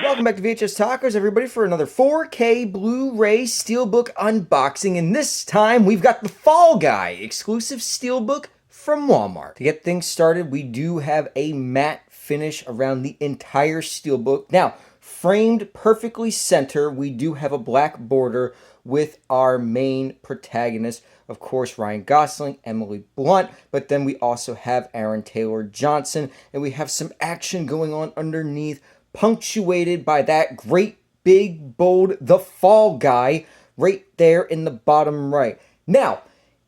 Welcome back to VHS Talkers, everybody, for another 4K Blu-ray Steelbook unboxing. And this time, we've got the Fall Guy exclusive Steelbook from Walmart. To get things started, we do have a matte finish around the entire Steelbook. Now, framed perfectly center, we do have a black border with our main protagonist, of course, Ryan Gosling, Emily Blunt, but then we also have Aaron Taylor Johnson, and we have some action going on underneath, punctuated by that great big bold The Fall Guy right there in the bottom right. Now,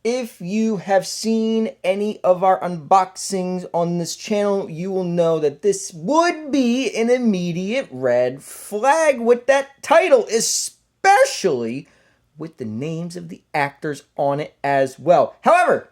if you have seen any of our unboxings on this channel, you will know that this would be an immediate red flag with that title, especially with the names of the actors on it as well. However,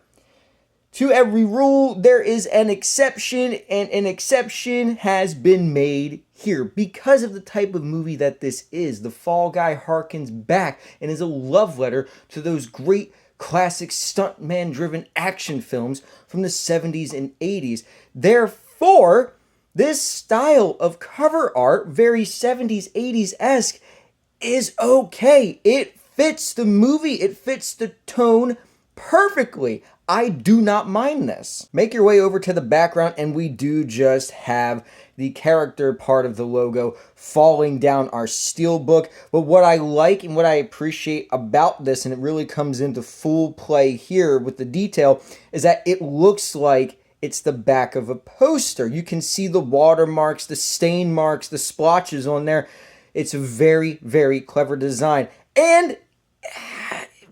to every rule, there is an exception, and an exception has been made here. Because of the type of movie that this is, The Fall Guy harkens back and is a love letter to those great classic stuntman-driven action films from the 70s and 80s. Therefore, this style of cover art, very 70s, 80s-esque, is okay. It fits the movie. It fits the tone perfectly. I do not mind this. Make your way over to the background, and we do just have the character part of the logo falling down our Steelbook. But what I like and what I appreciate about this, and it really comes into full play here with the detail, is that it looks like it's the back of a poster. You can see the watermarks, the stain marks, the splotches on there. It's a very, very clever design. And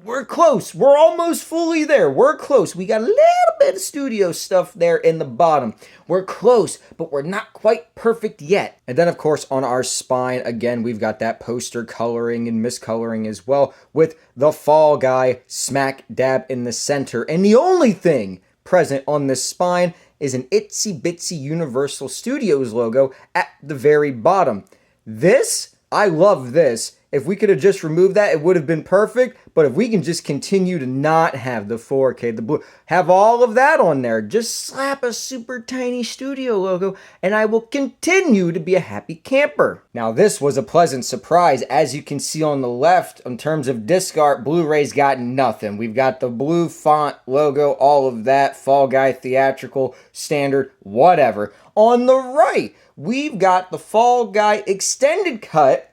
we're close. We're almost fully there. We're close. We got a little bit of studio stuff there in the bottom. We're close, but we're not quite perfect yet. And then, of course, on our spine, again, we've got that poster coloring and miscoloring as well, with the Fall Guy smack dab in the center. And the only thing present on this spine is an itsy bitsy Universal Studios logo at the very bottom. This, I love this. If we could have just removed that, it would have been perfect. But if we can just continue to not have the 4K, the blue, have all of that on there, just slap a super tiny studio logo, and I will continue to be a happy camper. Now, this was a pleasant surprise. As you can see on the left, in terms of disc art, Blu-ray's got nothing. We've got the blue font logo, all of that, Fall Guy theatrical, standard, whatever. On the right, we've got the Fall Guy extended cut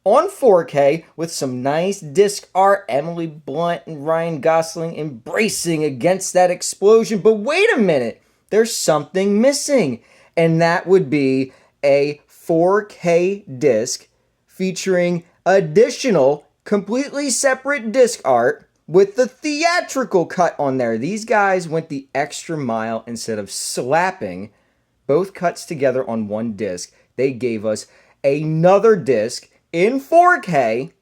on 4K with some nice disc art, Emily Blunt and Ryan Gosling embracing against that explosion. But wait a minute, there's something missing, and that would be a 4K disc featuring additional, completely separate disc art with the theatrical cut on there. These guys went the extra mile. Instead of slapping both cuts together on one disc, they gave us another disc in 4K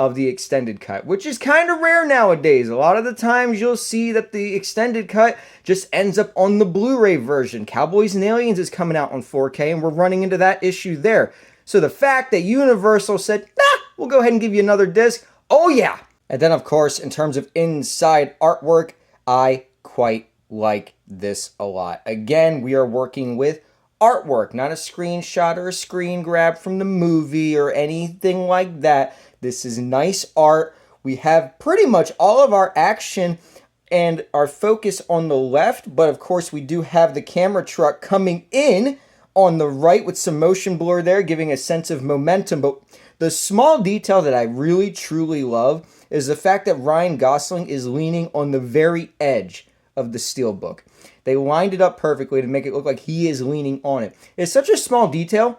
of the extended cut, which is kind of rare nowadays. A lot of the times you'll see that the extended cut just ends up on the Blu-ray version. Cowboys and Aliens is coming out on 4K, and we're running into that issue there. So the fact that Universal said, nah, we'll go ahead and give you another disc, oh yeah. And then, of course, in terms of inside artwork, I quite like this a lot. Again, we are working with artwork, not a screenshot or a screen grab from the movie or anything like that. This is nice art. We have pretty much all of our action and our focus on the left, but of course we do have the camera truck coming in on the right with some motion blur there, giving a sense of momentum. But the small detail that I really truly love is the fact that Ryan Gosling is leaning on the very edge of the Steelbook. They lined it up perfectly to make it look like he is leaning on it. It's such a small detail.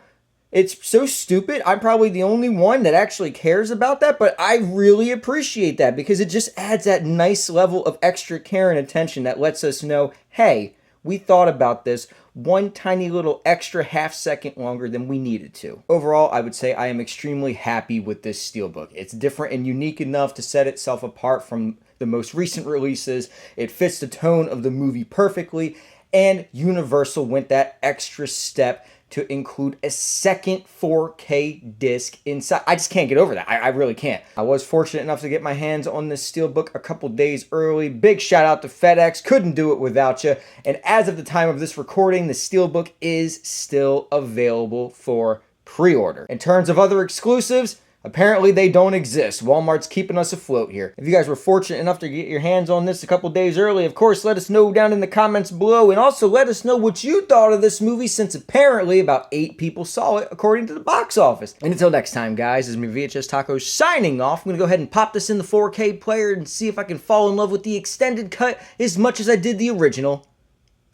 It's so stupid. I'm probably the only one that actually cares about that, but I really appreciate that because it just adds that nice level of extra care and attention that lets us know, hey, we thought about this one tiny little extra half second longer than we needed to. Overall, I would say I am extremely happy with this Steelbook. It's different and unique enough to set itself apart from the most recent releases. It fits the tone of the movie perfectly, and Universal went that extra step to include a second 4K disc inside. I just can't get over that. I really can't. I was fortunate enough to get my hands on this Steelbook a couple days early. Big shout out to FedEx. Couldn't do it without you. And as of the time of this recording, the Steelbook is still available for pre-order. In terms of other exclusives, apparently they don't exist. Walmart's keeping us afloat here. If you guys were fortunate enough to get your hands on this a couple days early, of course, let us know down in the comments below. And also let us know what you thought of this movie, since apparently about 8 people saw it according to the box office. And until next time, guys, this is me, VHS Taco, signing off. I'm going to go ahead and pop this in the 4K player and see if I can fall in love with the extended cut as much as I did the original.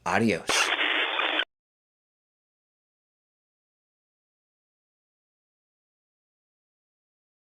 Adios.